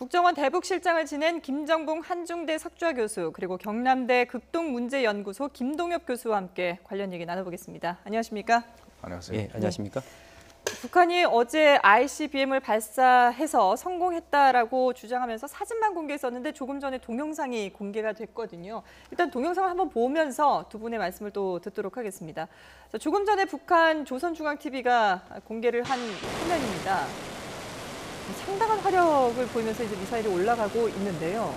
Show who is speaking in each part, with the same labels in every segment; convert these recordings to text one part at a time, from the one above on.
Speaker 1: 국정원 대북실장을 지낸 김정봉 한중대 석좌 교수 그리고 경남대 극동문제연구소 김동엽 교수와 함께 관련 얘기 나눠보겠습니다. 안녕하십니까?
Speaker 2: 안녕하세요.
Speaker 3: 예, 안녕하십니까?
Speaker 1: 북한이 어제 ICBM을 발사해서 성공했다라고 주장하면서 사진만 공개했었는데 조금 전에 동영상이 공개가 됐거든요. 일단 동영상을 한번 보면서 두 분의 말씀을 또 듣도록 하겠습니다. 자, 조금 전에 북한 조선중앙TV가 공개를 한 화면입니다. 상당한 화력을 보이면서 이제 미사일이 올라가고 있는데요.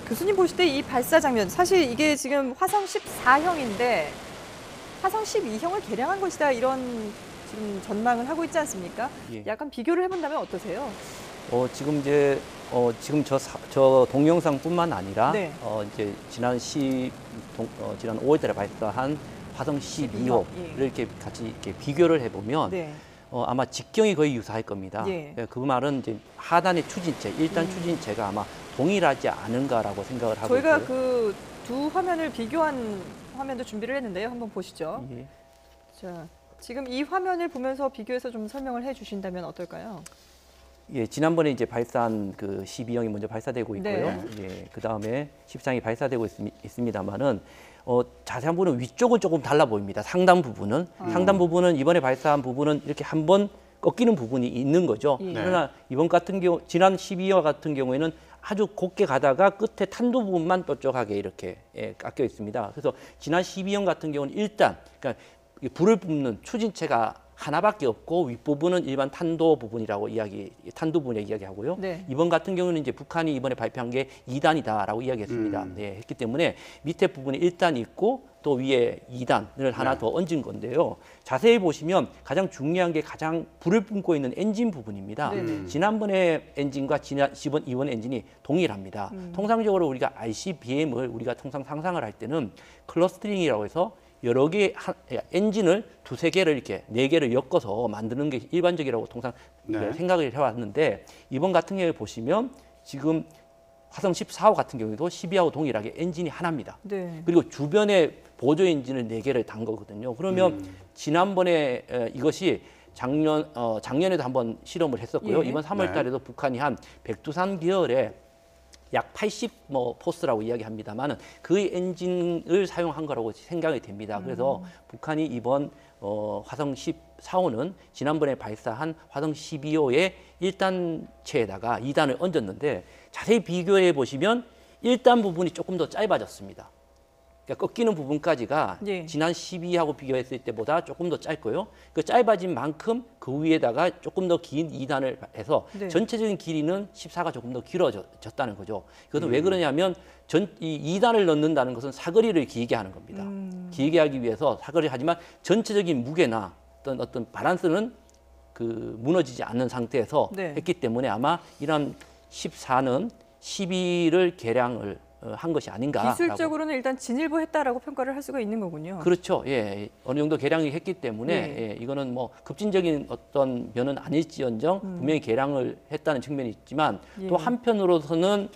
Speaker 1: 교수님 보실 때 이 발사 장면, 사실 이게 지금 화성 14형인데 화성 12형을 개량한 것이다 이런 지금 전망을 하고 있지 않습니까?
Speaker 3: 예.
Speaker 1: 약간 비교를 해본다면 어떠세요?
Speaker 3: 지금 저 동영상뿐만 아니라
Speaker 1: 네.
Speaker 3: 이제 지난 5월달에 발사한 화성 12호를
Speaker 1: 예.
Speaker 3: 이렇게 같이 이렇게 비교를 해보면
Speaker 1: 네.
Speaker 3: 아마 직경이 거의 유사할 겁니다.
Speaker 1: 예.
Speaker 3: 그 말은 이제 하단의 추진체, 1단 추진체가 아마 동일하지 않은가라고 생각을 하고
Speaker 1: 저희가
Speaker 3: 있고요.
Speaker 1: 그 두 화면을 비교한 화면도 준비를 했는데요. 한번 보시죠.
Speaker 3: 예.
Speaker 1: 자, 지금 이 화면을 보면서 비교해서 좀 설명을 해주신다면 어떨까요?
Speaker 3: 예, 지난번에 이제 발사한 그 12형이 먼저 발사되고 있고요.
Speaker 1: 네.
Speaker 3: 예, 그 다음에 14형이 발사되고 있습니다만은 자세한 부분은 위쪽은 조금 달라 보입니다. 상단 부분은 이번에 발사한 부분은 이렇게 한번 꺾이는 부분이 있는 거죠.
Speaker 1: 예.
Speaker 3: 그러나 이번 같은 경우 지난 12형 같은 경우에는 아주 곱게 가다가 끝에 탄도 부분만 뾰족하게 이렇게 깎여 있습니다. 그래서 지난 12형 같은 경우는 일단 그러니까 불을 뿜는 추진체가 하나밖에 없고 윗부분은 일반 탄도 부분이라고 탄도 부분에 이야기하고요.
Speaker 1: 네.
Speaker 3: 이번 같은 경우는 이제 북한이 이번에 발표한 게 2단이다라고 이야기했습니다. 네, 했기 때문에 밑에 부분에 1단이 있고 또 위에 2단을 하나 더 얹은 건데요. 자세히 보시면 가장 중요한 게 가장 불을 뿜고 있는 엔진 부분입니다. 지난번에 엔진과 이번 엔진이 동일합니다. 통상적으로 우리가 ICBM을 우리가 통상 상상을 할 때는 클러스터링이라고 해서 여러 개 엔진을 두세 개를 이렇게 네 개를 엮어서 만드는 게 일반적이라고 통상 생각을 해왔는데 이번 같은 경우에 보시면 지금 화성 14호 같은 경우에도 12호하고 동일하게 엔진이 하나입니다.
Speaker 1: 네.
Speaker 3: 그리고 주변에 보조 엔진을 네 개를 단 거거든요. 그러면 지난번에 이것이 작년에도 한번 실험을 했었고요.
Speaker 1: 예.
Speaker 3: 이번 3월 달에도 북한이 한 백두산 계열의 약 80 포스라고 이야기합니다만은 그 엔진을 사용한 거라고 생각이 됩니다. 그래서 북한이 이번 화성 14호는 지난번에 발사한 화성 12호의 1단체에다가 2단을 얹었는데 자세히 비교해 보시면 1단 부분이 조금 더 짧아졌습니다. 그러니까 꺾이는 부분까지가
Speaker 1: 예.
Speaker 3: 지난 12하고 비교했을 때보다 조금 더 짧고요. 그 짧아진 만큼 그 위에다가 조금 더 긴 2단을 해서
Speaker 1: 네.
Speaker 3: 전체적인 길이는 14가 조금 더 길어졌다는 거죠. 이것은 왜 그러냐면 이 2단을 넣는다는 것은 사거리를 길게 하는 겁니다. 길게 하기 위해서 사거리 하지만 전체적인 무게나 어떤 바란스는 무너지지 않는 상태에서
Speaker 1: 네.
Speaker 3: 했기 때문에 아마 이런 14는 12를 개량을 한 것이 아닌가.
Speaker 1: 기술적으로는 일단 진일보했다라고 평가를 할 수가 있는 거군요.
Speaker 3: 그렇죠. 예, 어느 정도 개량이 했기 때문에
Speaker 1: 네.
Speaker 3: 예, 이거는 뭐 급진적인 어떤 면은 아닐지언정 분명히 개량을 했다는 측면이 있지만
Speaker 1: 예.
Speaker 3: 또 한편으로서는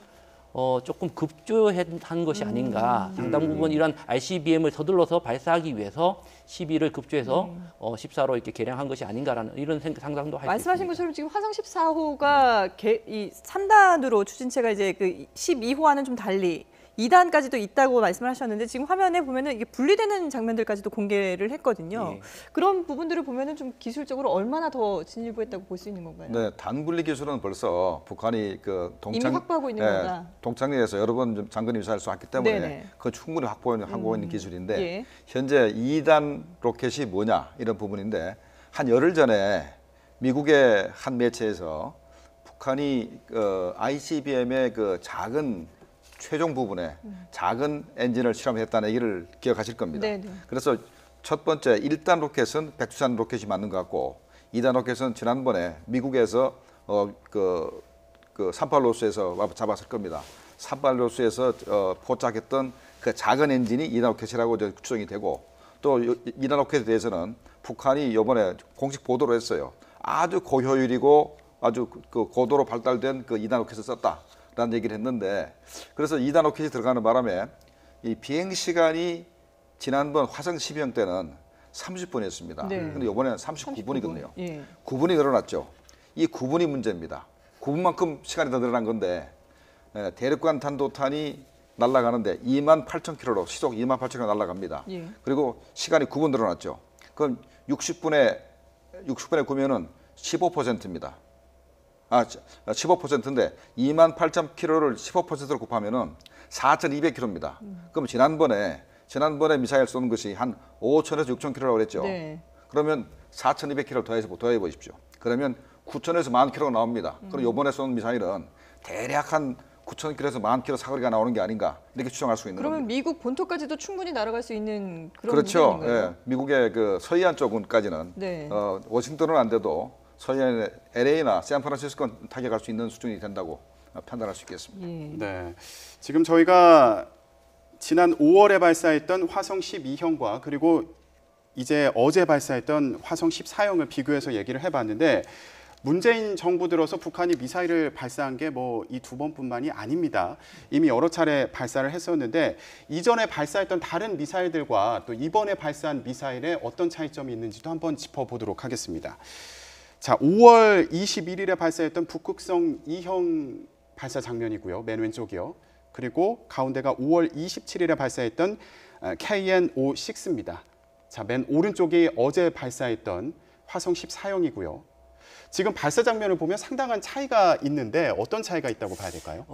Speaker 3: 조금 급조한 것이 아닌가. 상당 부분 이런 ICBM을 서둘러서 발사하기 위해서 12를 급조해서 14로 이렇게 개량한 것이 아닌가라는 이런 상상도 할 수 있습니다.
Speaker 1: 말씀하신 것처럼 지금 화성 14호가 이 3단으로 추진체가 이제 그 12호와는 좀 달리 2단까지도 있다고 말씀을 하셨는데 지금 화면에 보면은 이게 분리되는 장면들까지도 공개를 했거든요.
Speaker 3: 예.
Speaker 1: 그런 부분들을 보면은 좀 기술적으로 얼마나 더 진일보했다고 볼 수 있는 건가요?
Speaker 2: 네, 단분리 기술은 벌써 북한이
Speaker 1: 이미 확보하고 있는 거다.
Speaker 2: 동창리에서 여러 번 장거리 미사일을 쏘았기 때문에
Speaker 1: 네네.
Speaker 2: 그 충분히 확보하고 있는 기술인데
Speaker 1: 예.
Speaker 2: 현재 2단 로켓이 뭐냐 이런 부분인데 한 열흘 전에 미국의 한 매체에서 북한이 ICBM의 그 작은 최종 부분에 작은 엔진을 실험했다는 얘기를 기억하실 겁니다.
Speaker 1: 네네.
Speaker 2: 그래서 첫 번째 1단 로켓은 백두산 로켓이 맞는 것 같고 2단 로켓은 지난번에 미국에서 그 산팔로스에서 잡았을 겁니다. 산팔로스에서 포착했던 그 작은 엔진이 2단 로켓이라고 추정이 되고 또 2단 로켓에 대해서는 북한이 이번에 공식 보도를 했어요. 아주 고효율이고 아주 그 고도로 발달된 그 2단 로켓을 썼다. 라는 얘기를 했는데 그래서 2단 로켓이 들어가는 바람에 이 비행 시간이 지난번 화성 12형 때는 30분이었습니다.
Speaker 1: 네.
Speaker 2: 근데 이번에는 39분이거든요.
Speaker 1: 예.
Speaker 2: 9분이 늘어났죠. 이 9분이 문제입니다. 9분만큼 시간이 더 늘어난 건데 대륙간 탄도탄이 날아가는데 28,000km로 시속 28,000km 날아갑니다.
Speaker 1: 예.
Speaker 2: 그리고 시간이 9분 늘어났죠. 그럼 60분에 9면은 15%입니다. 15%인데 28,000km를 15%로 곱하면은 4,200km입니다. 그럼 지난번에 미사일 쏘는 것이 한 5,000에서 6,000km라고 그랬죠.
Speaker 1: 네.
Speaker 2: 그러면 4,200km 더해 보십시오. 그러면 9,000에서 10,000km가 나옵니다. 그럼 이번에 쏜 미사일은 대략 한 9,000km에서 10,000km 사거리가 나오는 게 아닌가 이렇게 추정할 수 있는
Speaker 1: 그러면
Speaker 2: 겁니다.
Speaker 1: 미국 본토까지도 충분히 날아갈 수 있는 그런
Speaker 2: 그렇죠.
Speaker 1: 미사일인가요?
Speaker 2: 예, 미국의 그 서해안 쪽까지는
Speaker 1: 네.
Speaker 2: 워싱턴은 안 돼도 서해안의 LA나 샌프란시스코는 타격할 수 있는 수준이 된다고 판단할 수 있겠습니다.
Speaker 1: 예.
Speaker 4: 네. 지금 저희가 지난 5월에 발사했던 화성 12형과 그리고 이제 어제 발사했던 화성 14형을 비교해서 얘기를 해봤는데 문재인 정부 들어서 북한이 미사일을 발사한 게 뭐 이 두 번뿐만이 아닙니다. 이미 여러 차례 발사를 했었는데 이전에 발사했던 다른 미사일들과 또 이번에 발사한 미사일에 어떤 차이점이 있는지도 한번 짚어보도록 하겠습니다. 자, 5월 21일에 발사했던 북극성 2형 발사 장면이고요. 맨 왼쪽이요. 그리고 가운데가 5월 27일에 발사했던 KN-5-6입니다. 자, 맨 오른쪽이 어제 발사했던 화성 14형이고요. 지금 발사 장면을 보면 상당한 차이가 있는데 어떤 차이가 있다고 봐야 될까요?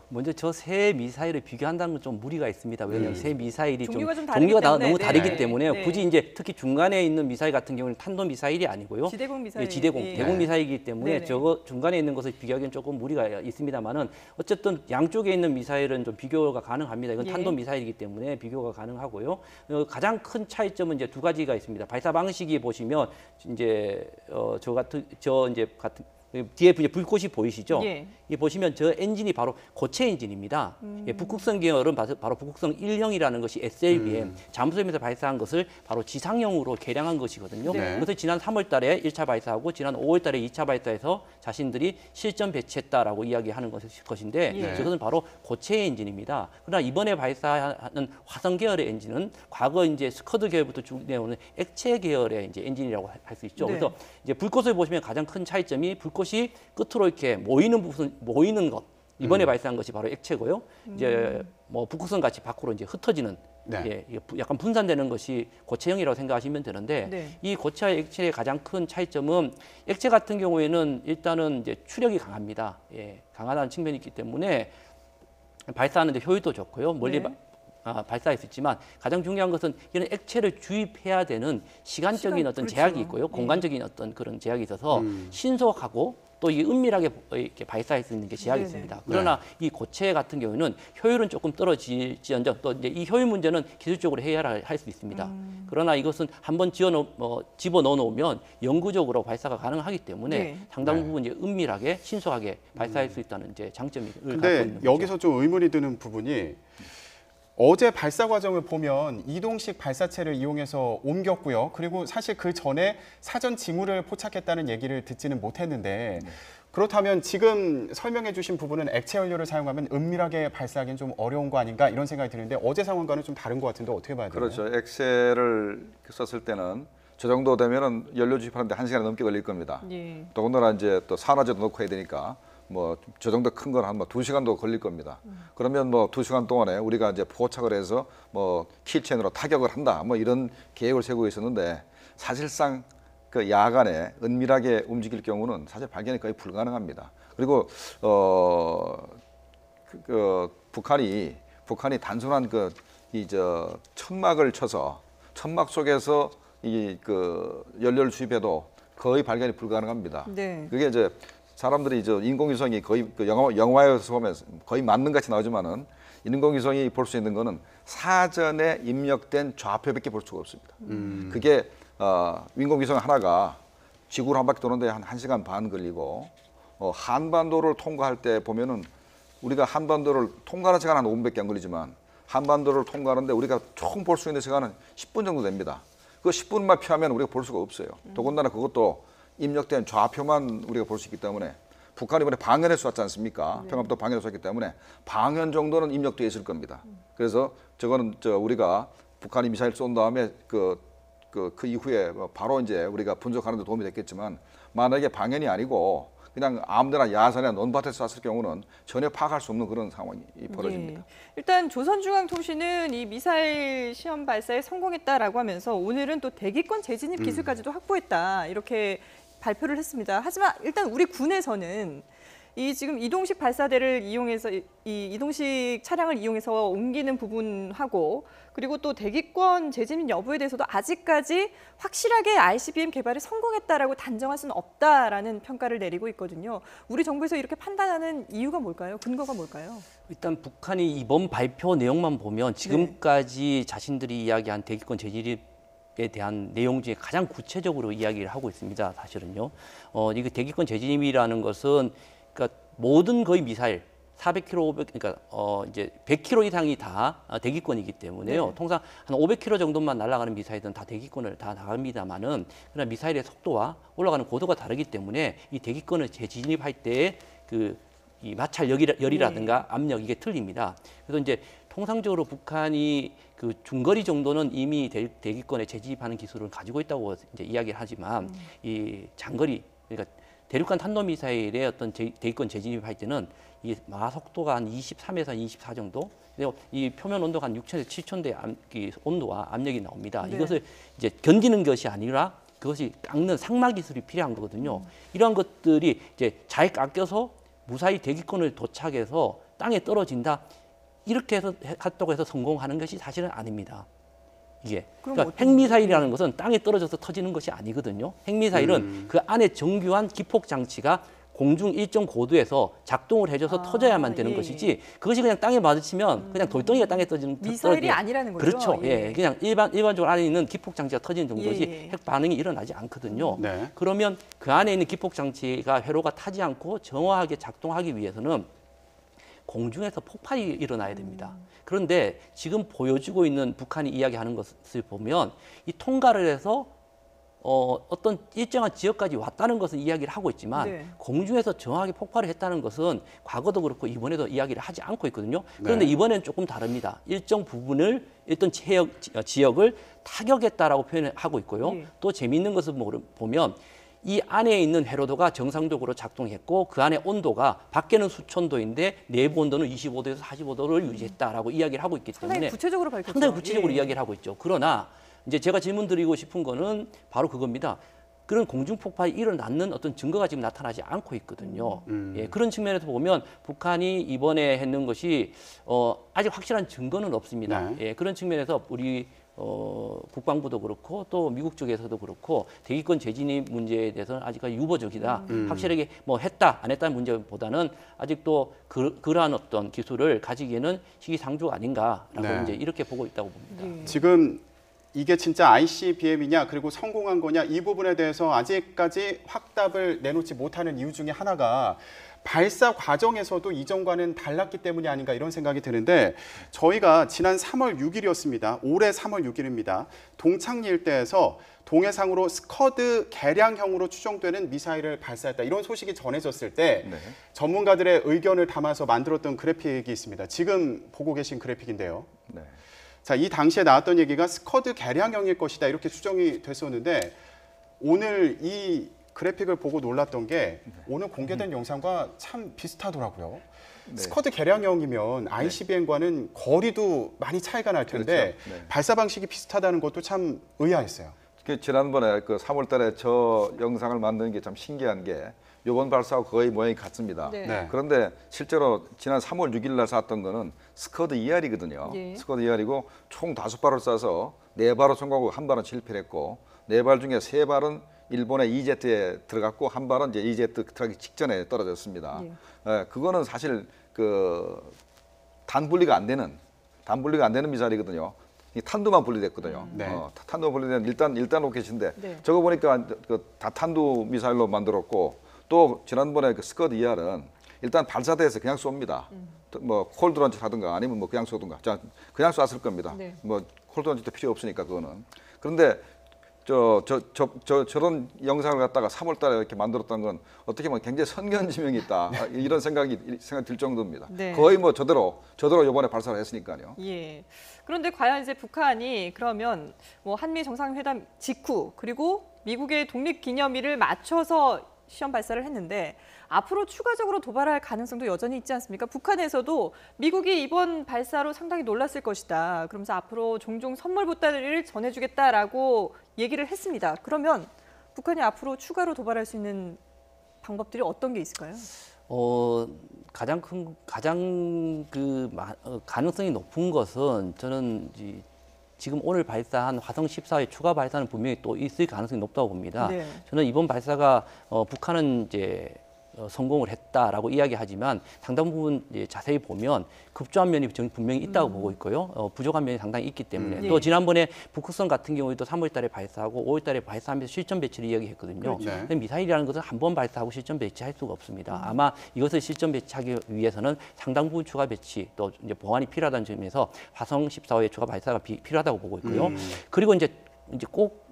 Speaker 3: 먼저 저 세 미사일을 비교한다는 건 좀 무리가 있습니다. 왜냐하면 세 미사일이
Speaker 1: 종류가 좀 다르기
Speaker 3: 종류가
Speaker 1: 때문에,
Speaker 3: 너무 다르기
Speaker 1: 네.
Speaker 3: 때문에
Speaker 1: 네.
Speaker 3: 굳이 이제 특히 중간에 있는 미사일 같은 경우는 탄도 미사일이 아니고요.
Speaker 1: 지대공 미사일.
Speaker 3: 예, 지대공,
Speaker 1: 예.
Speaker 3: 대공 미사일이기 때문에
Speaker 1: 네네.
Speaker 3: 저거 중간에 있는 것을 비교하기는 조금 무리가 있습니다만은 어쨌든 양쪽에 있는 미사일은 좀 비교가 가능합니다. 이건
Speaker 1: 예.
Speaker 3: 탄도 미사일이기 때문에 비교가 가능하고요. 가장 큰 차이점은 이제 두 가지가 있습니다. 발사 방식이 보시면 이제 뒤에 이제 불꽃이 보이시죠?
Speaker 1: 예.
Speaker 3: 이 보시면 저 엔진이 바로 고체 엔진입니다. 예, 북극성 계열은 바로 북극성 1형이라는 것이 SLBM 잠수함에서 발사한 것을 바로 지상형으로 개량한 것이거든요.
Speaker 1: 네.
Speaker 3: 그래서 지난 3월 달에 1차 발사하고 지난 5월 달에 2차 발사해서 자신들이 실전 배치했다라고 이야기하는 것인데
Speaker 1: 예.
Speaker 3: 저것은 바로 고체 엔진입니다. 그러나 이번에 발사하는 화성 계열의 엔진은 과거 이제 스커드 계열부터 쭉 내오는 액체 계열의 이제 엔진이라고 할 수 있죠.
Speaker 1: 네.
Speaker 3: 그래서 이제 불꽃을 보시면 가장 큰 차이점이 불꽃이 끝으로 이렇게 모이는 것. 이번에 발사한 것이 바로 액체고요. 이제 뭐 북극성 같이 밖으로 이제 흩어지는
Speaker 4: 네.
Speaker 3: 예, 이게 약간 분산되는 것이 고체형이라고 생각하시면 되는데
Speaker 1: 네.
Speaker 3: 이 고체와 액체의 가장 큰 차이점은 액체 같은 경우에는 일단은 이제 추력이 강합니다. 예, 강하다는 측면이 있기 때문에 발사하는데 효율도 좋고요. 멀리
Speaker 1: 네.
Speaker 3: 발사할 수 있지만 가장 중요한 것은 이런 액체를 주입해야 되는 시간적인 어떤
Speaker 1: 그렇죠.
Speaker 3: 제약이 있고요.
Speaker 1: 예.
Speaker 3: 공간적인 어떤 그런 제약이 있어서 신속하고 또 이게 은밀하게 이렇게 발사할 수 있는 게 제약이
Speaker 1: 네네.
Speaker 3: 있습니다. 그러나 이 고체 같은 경우는 효율은 조금 떨어질지언정 또 이제 이 효율 문제는 기술적으로 해결할 수 있습니다. 그러나 이것은 한번 집어넣어 놓으면 영구적으로 발사가 가능하기 때문에
Speaker 1: 네.
Speaker 3: 상당 부분 이제 은밀하게 신속하게 발사할 수 있다는 이제 장점을 갖고
Speaker 4: 근데
Speaker 3: 있는 거죠.
Speaker 4: 여기서 좀 의문이 드는 부분이 어제 발사 과정을 보면 이동식 발사체를 이용해서 옮겼고요. 그리고 사실 그 전에 사전 징후를 포착했다는 얘기를 듣지는 못했는데 그렇다면 지금 설명해 주신 부분은 액체 연료를 사용하면 은밀하게 발사하기는 좀 어려운 거 아닌가 이런 생각이 드는데 어제 상황과는 좀 다른 것 같은데 어떻게 봐야 되나요?
Speaker 2: 그렇죠. 액체를 썼을 때는 저 정도 되면은 연료 주입하는데 1시간 넘게 걸릴 겁니다.
Speaker 1: 예.
Speaker 2: 더군다나 이제 또 산화제도 넣고 해야 되니까 뭐 저 정도 큰 건 한 2시간도 걸릴 겁니다. 그러면 뭐 2시간 동안에 우리가 이제 포착을 해서 뭐 킬체인으로 타격을 한다. 뭐 이런 계획을 세우고 있었는데 사실상 그 야간에 은밀하게 움직일 경우는 사실 발견이 거의 불가능합니다. 그리고 북한이 단순한 천막을 쳐서 천막 속에서 이 연료를 주입해도 거의 발견이 불가능합니다.
Speaker 1: 네.
Speaker 2: 그게 이제 사람들이 인공위성이 거의 영화에서 보면 거의 맞는 같이 나오지만은 인공위성이 볼 수 있는 거는 사전에 입력된 좌표밖에 볼 수가 없습니다. 그게 인공위성 하나가 지구를 한 바퀴 도는데 한 1시간 반 걸리고 한반도를 통과할 때 보면은 우리가 한반도를 통과하는 시간은 한 5분밖에 안 걸리지만 한반도를 통과하는데 우리가 총 볼 수 있는 시간은 10분 정도 됩니다. 그 10분만 피하면 우리가 볼 수가 없어요. 더군다나 그것도 입력된 좌표만 우리가 볼 수 있기 때문에 북한이 이번에 방연에 쐈지 않습니까? 평안도 방연에 쐈기 때문에 방연 정도는 입력되어 있을 겁니다. 그래서 저거는 우리가 북한이 미사일 쏜 다음에 그 이후에 바로 이제 우리가 분석하는 데 도움이 됐겠지만 만약에 방연이 아니고 그냥 아무데나 야산이나 논밭에 쐈을 경우는 전혀 파악할 수 없는 그런 상황이 벌어집니다.
Speaker 1: 예. 일단 조선중앙통신은 이 미사일 시험 발사에 성공했다라고 하면서 오늘은 또 대기권 재진입 기술까지도 확보했다 이렇게 발표를 했습니다. 하지만 일단 우리 군에서는 이 지금 이동식 발사대를 이용해서 이 이동식 차량을 이용해서 옮기는 부분하고 그리고 또 대기권 재진입 여부에 대해서도 아직까지 확실하게 ICBM 개발에 성공했다라고 단정할 수는 없다라는 평가를 내리고 있거든요. 우리 정부에서 이렇게 판단하는 이유가 뭘까요? 근거가 뭘까요?
Speaker 3: 일단 북한이 이번 발표 내용만 보면 지금까지 자신들이 이야기한 대기권 재진입에 대한 내용 중에 가장 구체적으로 이야기를 하고 있습니다. 사실은요. 이게 대기권 재진입이라는 것은 그러니까 모든 거의 미사일 400km, 500, 그러니까 이제 100km 이상이 다 대기권이기 때문에요.
Speaker 1: 네.
Speaker 3: 통상 한 500km 정도만 날아가는 미사일은 다 대기권을 다 나갑니다만은 그러나 미사일의 속도와 올라가는 고도가 다르기 때문에 이 대기권을 재진입할 때의 이 마찰 열이라든가 압력 이게 틀립니다. 그래서 이제 통상적으로 북한이 그 중거리 정도는 이미 대기권에 재진입하는 기술을 가지고 있다고 이제 이야기를 하지만 이 장거리 그러니까 대륙간 탄도미사일의 어떤 대기권 재진입할 때는 이 마속도가 한 23에서 24 정도, 그리고 이 표면 온도가 한 6,000에서 7,000대 온도와 압력이 나옵니다.
Speaker 1: 네.
Speaker 3: 이것을 이제 견디는 것이 아니라 그것이 깎는 상마 기술이 필요한 거거든요. 이러한 것들이 이제 잘 깎여서 무사히 대기권을 도착해서 땅에 떨어진다. 이렇게 해서 했다고 해서 성공하는 것이 사실은 아닙니다. 이게 그러니까 핵미사일이라는 것은 땅에 떨어져서 터지는 것이 아니거든요. 핵미사일은 그 안에 정교한 기폭 장치가 공중 일정 고도에서 작동을 해줘서 터져야만 되는 것이지 그것이 그냥 땅에 맞으면 그냥 돌덩이가 땅에 떨어지는
Speaker 1: 미사일이 아니라는 거죠.
Speaker 3: 그렇죠. 예, 그냥 일반적으로 안에 있는 기폭 장치가 터지는 정도지 핵 반응이 일어나지 않거든요.
Speaker 4: 네.
Speaker 3: 그러면 그 안에 있는 기폭 장치가 회로가 타지 않고 정확하게 작동하기 위해서는 공중에서 폭발이 일어나야 됩니다. 그런데 지금 보여주고 있는 북한이 이야기하는 것을 보면 이 통과를 해서 어떤 일정한 지역까지 왔다는 것은 이야기를 하고 있지만 공중에서 정확하게 폭발을 했다는 것은 과거도 그렇고 이번에도 이야기를 하지 않고 있거든요. 그런데 이번에는 조금 다릅니다. 일정 부분을 어떤 지역을 타격했다라고 표현을 하고 있고요. 또 재미있는 것을 보면 이 안에 있는 회로도가 정상적으로 작동했고 그 안에 온도가 밖에는 수천도인데 내부 온도는 25도에서 45도를 유지했다라고 이야기를 하고 있기 때문에
Speaker 1: 상당히 구체적으로 밝혔죠.
Speaker 3: 상당히 구체적으로 이야기를 하고 있죠. 그러나 이제 제가 질문 드리고 싶은 거는 바로 그겁니다. 그런 공중폭발이 일어났는 어떤 증거가 지금 나타나지 않고 있거든요. 예, 그런 측면에서 보면 북한이 이번에 했는 것이 아직 확실한 증거는 없습니다.
Speaker 4: 네.
Speaker 3: 예, 그런 측면에서 우리 국방부도 그렇고 또 미국 쪽에서도 그렇고 대기권 재진입 문제에 대해서는 아직까지 유보적이다. 확실하게 뭐 했다 안 했다는 문제보다는 아직도 그러한 어떤 기술을 가지기에는 시기상조가 아닌가라고
Speaker 4: 네.
Speaker 3: 이제 이렇게 보고 있다고 봅니다.
Speaker 4: 지금 이게 진짜 ICBM이냐 그리고 성공한 거냐 이 부분에 대해서 아직까지 확답을 내놓지 못하는 이유 중에 하나가 발사 과정에서도 이전과는 달랐기 때문이 아닌가 이런 생각이 드는데 저희가 지난 3월 6일이었습니다. 올해 3월 6일입니다. 동창리 일대에서 동해상으로 스커드 개량형으로 추정되는 미사일을 발사했다. 이런 소식이 전해졌을 때 전문가들의 의견을 담아서 만들었던 그래픽이 있습니다. 지금 보고 계신 그래픽인데요.
Speaker 2: 네.
Speaker 4: 자, 이 당시에 나왔던 얘기가 스커드 개량형일 것이다. 이렇게 추정이 됐었는데 오늘 이 그래픽을 보고 놀랐던 게 오늘 공개된 영상과 참 비슷하더라고요. 스커드 개량형이면 ICBM과는 거리도 많이 차이가 날 텐데
Speaker 2: 그렇죠. 네.
Speaker 4: 발사 방식이 비슷하다는 것도 참 의아했어요.
Speaker 2: 지난번에 그 3월달에 저 영상을 만드는 게 참 신기한 게 이번 발사하고 거의 모양이 같습니다.
Speaker 4: 네.
Speaker 2: 그런데 실제로 지난 3월 6일 날 쐈던 거는 스커드 2R이거든요. 스커드 2R이고 총 5발을 쏴서 4발을 성공하고 1발은 실패를 했고 4발 중에 3발은 일본의 EZ에 들어갔고 1발은 이제 EZ 들어가기 직전에 떨어졌습니다. 그거는 사실 그 단분리가 안 되는 미사일이거든요. 이 탄두만 분리됐거든요. 탄두만 분리된 일단 로켓인데 저거 보니까 그 다탄두 미사일로 만들었고 또 지난번에 그 스커드 2R은 일단 발사대에서 그냥 쏩니다. 뭐 콜드런치 하든가 아니면 뭐 그냥 쏘든가. 그냥 쐈을 겁니다. 뭐 콜드런치도 필요 없으니까 그거는. 그런데 저런 영상을 갖다가 3월달에 이렇게 만들었다는 건 어떻게 보면 굉장히 선견지명이 있다 이런 생각이 들 정도입니다. 거의 뭐 저대로 이번에 발사를 했으니까요.
Speaker 1: 예. 그런데 과연 이제 북한이 그러면 뭐 한미 정상회담 직후 그리고 미국의 독립기념일을 맞춰서 시험 발사를 했는데 앞으로 추가적으로 도발할 가능성도 여전히 있지 않습니까? 북한에서도 미국이 이번 발사로 상당히 놀랐을 것이다. 그러면서 앞으로 종종 선물 보따리를 전해주겠다라고 얘기를 했습니다. 그러면 북한이 앞으로 추가로 도발할 수 있는 방법들이 어떤 게 있을까요?
Speaker 3: 가장 가능성이 높은 것은 저는 지금 오늘 발사한 화성 14의 추가 발사는 분명히 또 있을 가능성이 높다고 봅니다.
Speaker 1: 네.
Speaker 3: 저는 이번 발사가 북한은 이제 성공을 했다라고 이야기하지만 상당 부분 이제 자세히 보면 급조한 면이 분명히 있다고 보고 있고요. 부족한 면이 상당히 있기 때문에 또 지난번에 북극성 같은 경우에도 3월달에 발사하고 5월달에 발사하면서 실전 배치를 이야기했거든요.
Speaker 4: 그렇죠.
Speaker 3: 미사일이라는 것은 한 번 발사하고 실전 배치할 수가 없습니다. 아마 이것을 실전 배치하기 위해서는 상당 부분 추가 배치 또 이제 보완이 필요하다는 점에서 화성 14호의 추가 발사가 필요하다고 보고 있고요. 그리고 이제 꼭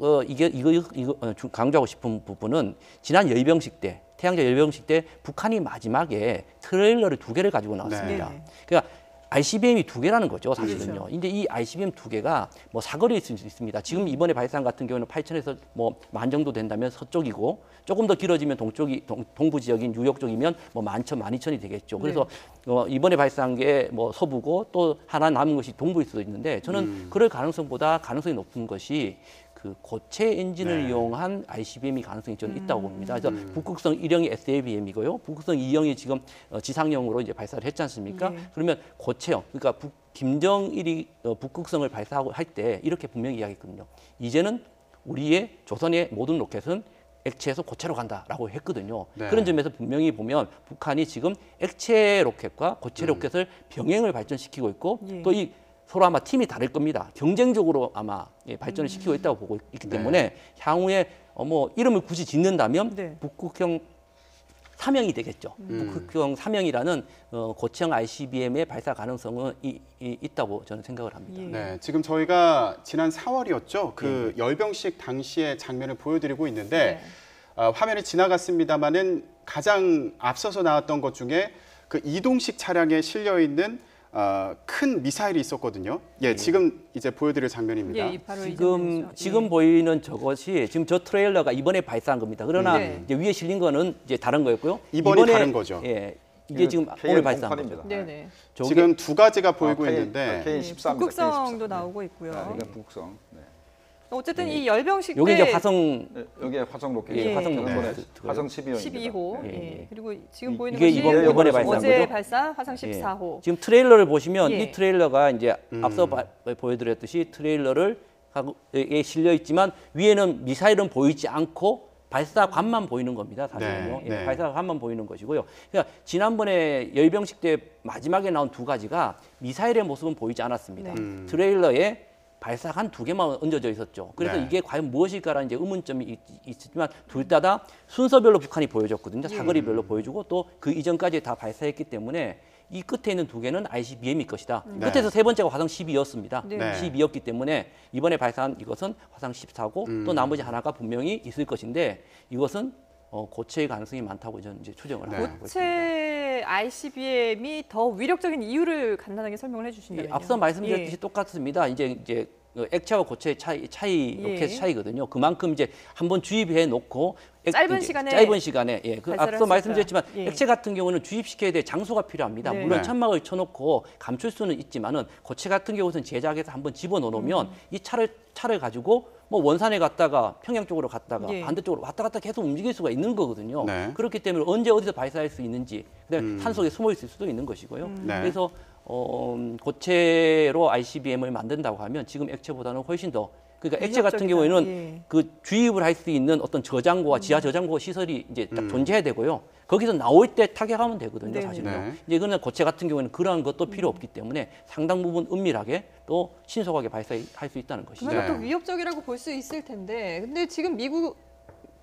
Speaker 3: 강조하고 싶은 부분은 지난 열병식 때 태양제 열병식 때 북한이 마지막에 트레일러를 2개를 가지고 나왔습니다.
Speaker 1: 네.
Speaker 3: 그러니까 ICBM이 2개라는 거죠, 사실은요.
Speaker 1: 그렇죠.
Speaker 3: 근데 이 ICBM 2개가 뭐 사거리일 수 있습니다. 지금 이번에 발사한 같은 경우는 8,000에서 뭐 10,000 정도 된다면 서쪽이고 조금 더 길어지면 동부 지역인 뉴욕 쪽이면 뭐 11,000, 12,000이 되겠죠. 그래서 이번에 발사한 게 뭐 서부고 또 하나 남은 것이 동부일 수도 있는데 저는 그럴 가능성보다 가능성이 높은 것이 그 고체 엔진을 이용한 ICBM이 가능성이 저는 있다고 봅니다. 그래서 북극성 1형이 SLBM이고요. 북극성 2형이 지금 지상형으로 이제 발사를 했지 않습니까? 그러면 고체형, 그러니까 김정일이 북극성을 발사하고 할 때 이렇게 분명히 이야기했거든요. 이제는 우리의 조선의 모든 로켓은 액체에서 고체로 간다라고 했거든요. 그런 점에서 분명히 보면 북한이 지금 액체 로켓과 고체 로켓을 병행을 발전시키고 있고 또 이 서로 아마 팀이 다를 겁니다. 경쟁적으로 아마 발전을 시키고 있다고 보고 있기 때문에 향후에 뭐 이름을 굳이 짓는다면 북극형 3형이 되겠죠. 북극형 3형이라는 고체형 ICBM의 발사 가능성은 있다고 저는 생각을 합니다.
Speaker 4: 네, 지금 저희가 지난 4월이었죠. 그 열병식 당시의 장면을 보여드리고 있는데 화면이 지나갔습니다만은 가장 앞서서 나왔던 것 중에 그 이동식 차량에 실려 있는 큰 미사일이 있었거든요. 지금 이제 보여드릴 장면입니다.
Speaker 1: 바로
Speaker 3: 지금 보이는 저것이 지금 저 트레일러가 이번에 발사한 겁니다. 그러나 이제 위에 실린 거는 이제 다른 거였고요.
Speaker 4: 이번에 다른 거죠.
Speaker 3: 이게 지금 오늘 발사한 거죠.
Speaker 1: 네네.
Speaker 4: 지금 두 가지가 보이고 있는데
Speaker 2: K14입니다.
Speaker 1: 북극성도 나오고 있고요.
Speaker 2: 이건 북극성. 네.
Speaker 1: 어쨌든 이 열병식 때
Speaker 3: 여기 이제 화성
Speaker 2: 여기 화성 로켓.
Speaker 3: 화성
Speaker 2: 이번에
Speaker 3: 로켓
Speaker 2: 화성 12호입니다.
Speaker 1: 12호. 그리고 지금 보이는
Speaker 3: 이게
Speaker 1: 것이
Speaker 3: 이번에 발사한
Speaker 1: 어제
Speaker 3: 거죠?
Speaker 1: 발사 화성 14호.
Speaker 3: 지금 트레일러를 보시면 이 트레일러가 이제 앞서 보여드렸듯이 트레일러를 에 실려 있지만 위에는 미사일은 보이지 않고 발사관만 보이는 겁니다. 사실은요. 발사관만 보이는 것이고요. 그러니까 지난번에 열병식 때 마지막에 나온 두 가지가 미사일의 모습은 보이지 않았습니다. 트레일러에 발사관 2개만 얹어져 있었죠. 그래서 이게 과연 무엇일까라는 이제 의문점이 있지만 둘 다 순서별로 북한이 보여줬거든요. 사거리별로 보여주고 또 그 이전까지 다 발사했기 때문에 이 끝에 있는 2개는 ICBM일 것이다. 끝에서 세 번째가 화성 12였습니다. 12였기 때문에 이번에 발사한 이것은 화성 14고 또 나머지 하나가 분명히 있을 것인데 이것은 고체의 가능성이 많다고 저는 이제 추정을 하고 있습니다.
Speaker 1: 고체 ICBM이 더 위력적인 이유를 간단하게 설명을 해주신다면요.
Speaker 3: 앞서 말씀드렸듯이 똑같습니다. 이제 액체와 고체의 차이 로켓의 차이거든요. 그만큼 이제 한번 주입해 놓고 짧은 시간에 그 앞서 말씀드렸지만 액체 같은 경우는 주입시켜야 될 장소가 필요합니다. 물론 천막을 쳐놓고 감출 수는 있지만은 고체 같은 경우는 제작해서 한번 집어넣으면 이 차를 가지고 뭐 원산에 갔다가 평양 쪽으로 갔다가 반대쪽으로 왔다 갔다 계속 움직일 수가 있는 거거든요. 그렇기 때문에 언제 어디서 발사할 수 있는지 그다음에 산속에 숨어 있을 수도 있는 것이고요. 그래서 고체로 ICBM을 만든다고 하면 지금 액체보다는 훨씬 더 그러니까 액체 같은 경우에는 그 주입을 할 수 있는 어떤 저장고와 지하 저장고 시설이 이제 딱 존재해야 되고요. 거기서 나올 때 타격하면 되거든요, 사실은. 이제 그러나 고체 같은 경우에는 그러한 것도 필요 없기 때문에 상당 부분 은밀하게 또 신속하게 발사할 수 있다는 것이죠.
Speaker 1: 그만큼 또 위협적이라고 볼 수 있을 텐데, 근데 지금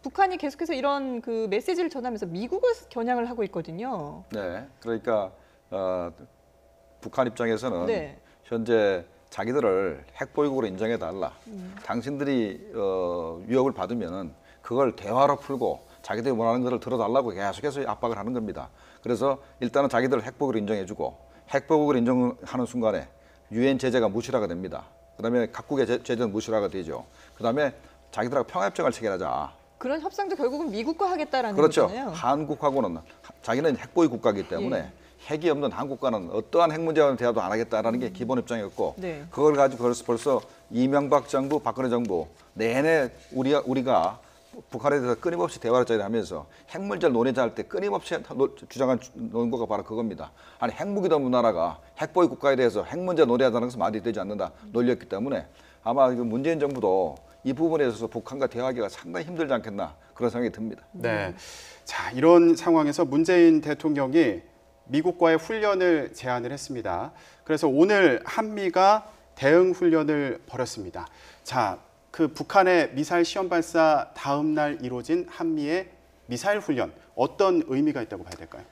Speaker 1: 북한이 계속해서 이런 그 메시지를 전하면서 미국을 겨냥을 하고 있거든요.
Speaker 2: 네, 그러니까 북한 입장에서는 현재 자기들을 핵보유국으로 인정해달라. 당신들이 위협을 받으면은 그걸 대화로 풀고 자기들이 원하는 것을 들어달라고 계속해서 압박을 하는 겁니다. 그래서 일단은 자기들을 핵보국으로 인정해주고 핵보국으로 인정하는 순간에 유엔 제재가 무실화가 됩니다. 그다음에 각국의 제재는 무실화가 되죠. 그다음에 자기들하고 평화협정을 체결하자.
Speaker 1: 그런 협상도 결국은 미국과 하겠다라는
Speaker 2: 그렇죠.
Speaker 1: 거잖아요.
Speaker 2: 한국하고는 자기는 핵보유 국가이기 때문에
Speaker 1: 예.
Speaker 2: 핵이 없는 한국과는 어떠한 핵 문제와는 대화도 안 하겠다라는 게 기본 입장이었고
Speaker 1: 네.
Speaker 2: 그걸 가지고 벌써 이명박 정부, 박근혜 정부 내내 우리가 북한에 대해서 끊임없이 대화를 하면서 핵 문제를 논의할 때 끊임없이 주장한 논거가 바로 그겁니다. 아니 핵무기도 없는 나라가 핵보유 국가에 대해서 핵 문제 논의하자는 것은 말이 되지 않는다 논리였기 때문에 아마 문재인 정부도 이 부분에 있어서 북한과 대화하기가 상당히 힘들지 않겠나 그런 생각이 듭니다.
Speaker 4: 네. 자, 이런 상황에서 문재인 대통령이 미국과의 훈련을 제안을 했습니다. 그래서 오늘 한미가 대응 훈련을 벌였습니다. 자, 그 북한의 미사일 시험 발사 다음 날 이루어진 한미의 미사일 훈련 어떤 의미가 있다고 봐야 될까요?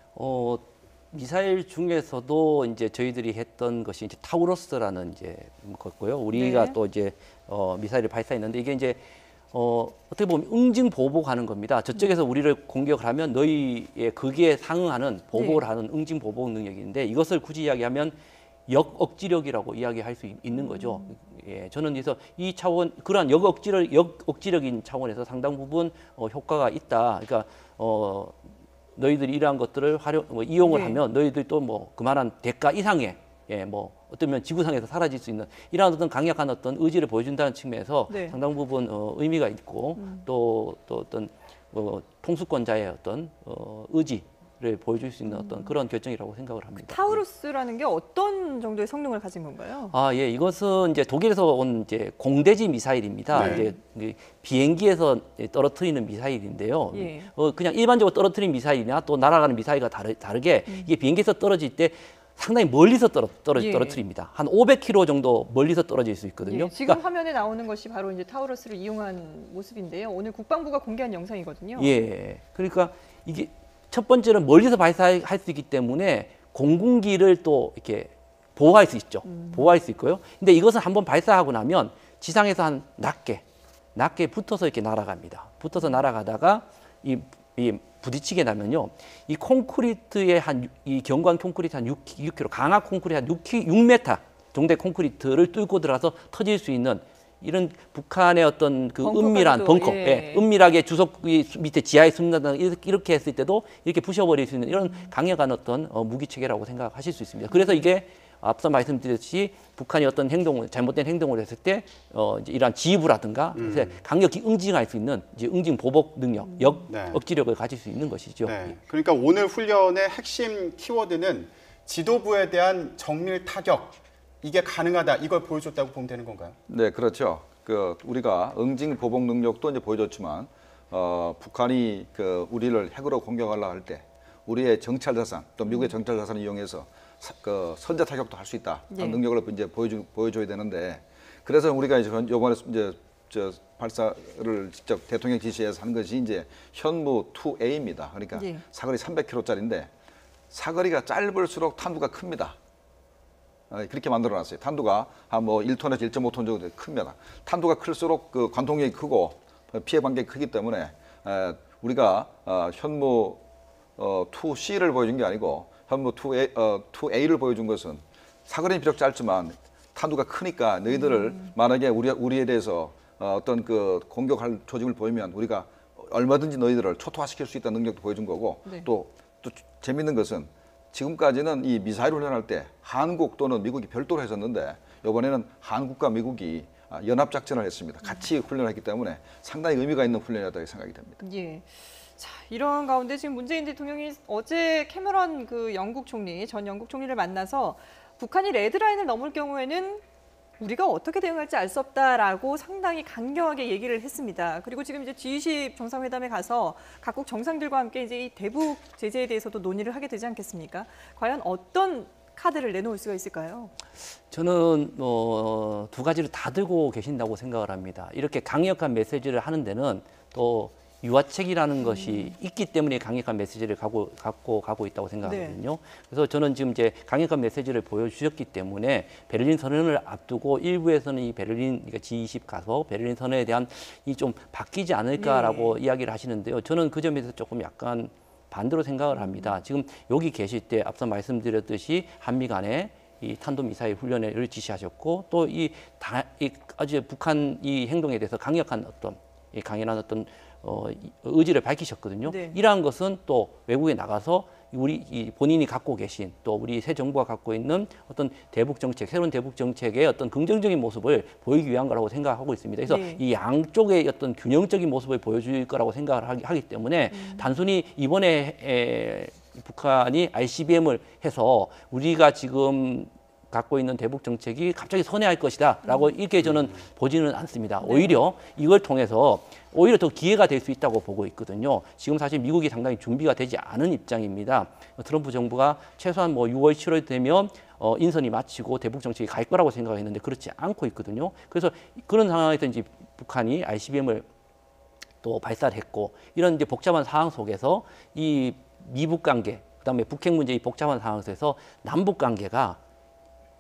Speaker 3: 미사일 중에서도 이제 저희들이 했던 것이 이제 타우러스라는 이제 거고요. 우리가
Speaker 1: 네.
Speaker 3: 또 이제 미사일을 발사했는데 이게 이제 어떻게 보면 응징 보복하는 겁니다. 저쪽에서 우리를 공격을 하면 너희의 거기에 상응하는 보복을
Speaker 1: 네.
Speaker 3: 하는 응징 보복 능력인데 이것을 굳이 이야기하면 역억지력이라고 이야기할 수 있는 거죠. 예, 저는 그래서 이 차원 그러한 역억지력인 차원에서 상당 부분 효과가 있다. 그러니까 너희들이 이러한 것들을 이용을
Speaker 1: 네.
Speaker 3: 하면 너희들이 또 뭐 그만한 대가 이상의 뭐 어쩌면 지구상에서 사라질 수 있는 이러한 어떤 강력한 어떤 의지를 보여준다는 측면에서
Speaker 1: 네.
Speaker 3: 상당 부분 의미가 있고 또 어떤 통수권자의 어떤 의지를 보여줄 수 있는 어떤 그런 결정이라고 생각을 합니다.
Speaker 1: 타우루스라는 게 어떤 정도의 성능을 가진 건가요?
Speaker 3: 아, 예, 이것은 이제 독일에서 온 이제 공대지 미사일입니다.
Speaker 4: 네.
Speaker 3: 이제 비행기에서 떨어뜨리는 미사일인데요.
Speaker 1: 예.
Speaker 3: 그냥 일반적으로 떨어뜨리는 미사일이나 또 날아가는 미사일과 다르게 이게 비행기에서 떨어질 때 상당히 멀리서
Speaker 1: 예.
Speaker 3: 떨어뜨립니다. 한 500km 정도 멀리서 떨어질 수 있거든요.
Speaker 1: 예, 지금 화면에 나오는 것이 바로 이제 타우루스를 이용한 모습인데요. 오늘 국방부가 공개한 영상이거든요.
Speaker 3: 예, 그러니까 이게 첫 번째는 멀리서 발사할 수 있기 때문에 공군기를 또 이렇게 보호할 수 있죠. 보호할 수 있고요. 근데 이것은 한번 발사하고 나면 지상에서 한 낮게 붙어서 이렇게 날아갑니다. 붙어서 날아가다가 이 부딪히게 나면요. 이 콘크리트의 이 견고한 콘크리트 한 6km, 강화 콘크리트 한 6m 정도의 콘크리트를 뚫고 들어가서 터질 수 있는 이런 북한의 어떤 그 은밀한 벙커, 예, 은밀하게 주석 밑에 지하에 숨는다 이렇게 했을 때도 이렇게 부셔버릴 수 있는 이런 강력한 어떤 무기 체계라고 생각하실 수 있습니다. 그래서 이게 앞서 말씀드렸듯이 북한이 어떤 잘못된 행동을 했을 때 이제 이러한 지휘부라든가 강력히 응징할 수 있는 이제 응징 보복 능력,
Speaker 4: 네.
Speaker 3: 억지력을 가질 수 있는 것이죠.
Speaker 4: 네. 그러니까 오늘 훈련의 핵심 키워드는 지도부에 대한 정밀 타격 이게 가능하다 이걸 보여줬다고 보면 되는 건가요?
Speaker 2: 네, 그렇죠. 우리가 응징 보복 능력도 이제 보여줬지만 북한이 우리를 핵으로 공격하려 할 때 우리의 정찰 자산 또 미국의 정찰 자산을 이용해서 선제 타격도 할 수 있다.
Speaker 1: 예.
Speaker 2: 능력을 이제 보여줘야 되는데 그래서 우리가 이제 이번에 이제 발사를 직접 대통령 지시해서 한 것이 이제 현무 2A입니다. 그러니까
Speaker 1: 예.
Speaker 2: 사거리 300km짜리인데 사거리가 짧을수록 탄두가 큽니다. 그렇게 만들어놨어요. 탄두가 한 1톤에서 1.5톤 정도 큽니다. 탄두가 클수록 그 관통력이 크고 피해 반경이 크기 때문에 우리가 현무 2C를 보여준 게 아니고 현무 2A를 보여준 것은 사거리는 비록 짧지만 탄두가 크니까 너희들을 만약에 우리에 대해서 어떤 그 공격할 조짐을 보이면 우리가 얼마든지 너희들을 초토화시킬 수 있다는 능력도 보여준 거고
Speaker 1: 네.
Speaker 2: 또 재밌는 것은 지금까지는 이 미사일 훈련할 때 한국 또는 미국이 별도로 했었는데 이번에는 한국과 미국이 연합작전을 했습니다. 같이 훈련했기 때문에 상당히 의미가 있는 훈련이었다고 생각이 됩니다.
Speaker 1: 예. 자, 이런 가운데 지금 문재인 대통령이 어제 캐머런 전 영국 총리를 만나서 북한이 레드라인을 넘을 경우에는 우리가 어떻게 대응할지 알 수 없다라고 상당히 강경하게 얘기를 했습니다. 그리고 지금 이제 G20 정상회담에 가서 각국 정상들과 함께 이제 이 대북 제재에 대해서도 논의를 하게 되지 않겠습니까? 과연 어떤 카드를 내놓을 수가 있을까요?
Speaker 3: 저는 두 가지를 다 들고 계신다고 생각을 합니다. 이렇게 강력한 메시지를 하는 데는 또 유화책이라는 것이 있기 때문에 강력한 메시지를 갖고 가고 있다고 생각하거든요.
Speaker 1: 네.
Speaker 3: 그래서 저는 지금 이제 강력한 메시지를 보여주셨기 때문에 베를린 선언을 앞두고 일부에서는 이 그러니까 G20 가서 베를린 선언에 대한 이 좀 바뀌지 않을까라고 이야기를 하시는데요. 저는 그 점에서 조금 약간 반대로 생각을 합니다. 지금 여기 계실 때 앞서 말씀드렸듯이 한미 간에 이 탄도미사일 훈련을 지시하셨고 또 아주 북한 이 행동에 대해서 강력한 어떤 강인한 어떤 의지를 밝히셨거든요.
Speaker 1: 네.
Speaker 3: 이러한 것은 또 외국에 나가서 본인이 갖고 계신 또 우리 새 정부가 갖고 있는 어떤 대북 정책, 새로운 대북 정책의 어떤 긍정적인 모습을 보이기 위한 거라고 생각하고 있습니다. 그래서
Speaker 1: 네.
Speaker 3: 이 양쪽의 어떤 균형적인 모습을 보여줄 거라고 생각을 하기 때문에 단순히 이번에 북한이 ICBM을 해서 우리가 지금 갖고 있는 대북 정책이 갑자기 선회할 것이다라고 이렇게 저는 보지는 않습니다. 오히려 이걸 통해서 오히려 더 기회가 될 수 있다고 보고 있거든요. 지금 사실 미국이 상당히 준비가 되지 않은 입장입니다. 트럼프 정부가 최소한 뭐 6월, 7월 되면 인선이 마치고 대북 정책이 갈 거라고 생각했는데 그렇지 않고 있거든요. 그래서 그런 상황에서 이제 북한이 ICBM을 또 발사를 했고 이런 이제 복잡한 상황 속에서 이 미북 관계, 그다음에 북핵 문제 이 복잡한 상황 속에서 남북 관계가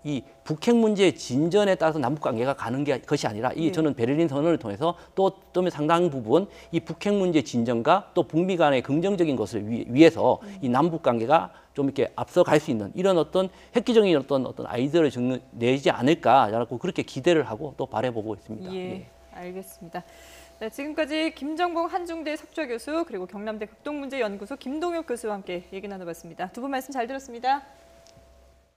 Speaker 3: 이 북핵 문제의 진전에 따라서 남북 관계가 가는 것이 아니라 저는 베를린 선언을 통해서 또 상당 부분 이 북핵 문제 진전과 또 북미 간의 긍정적인 것을 위해서 이 남북 관계가 좀 이렇게 앞서갈 수 있는 이런 어떤 획기적인 어떤 아이디어를 내지 않을까라고 그렇게 기대를 하고 또 바라보고 있습니다.
Speaker 1: 예, 알겠습니다. 네, 지금까지 김정봉 한중대 석좌 교수 그리고 경남대 극동문제연구소 김동혁 교수와 함께 얘기 나눠봤습니다. 두 분 말씀 잘 들었습니다.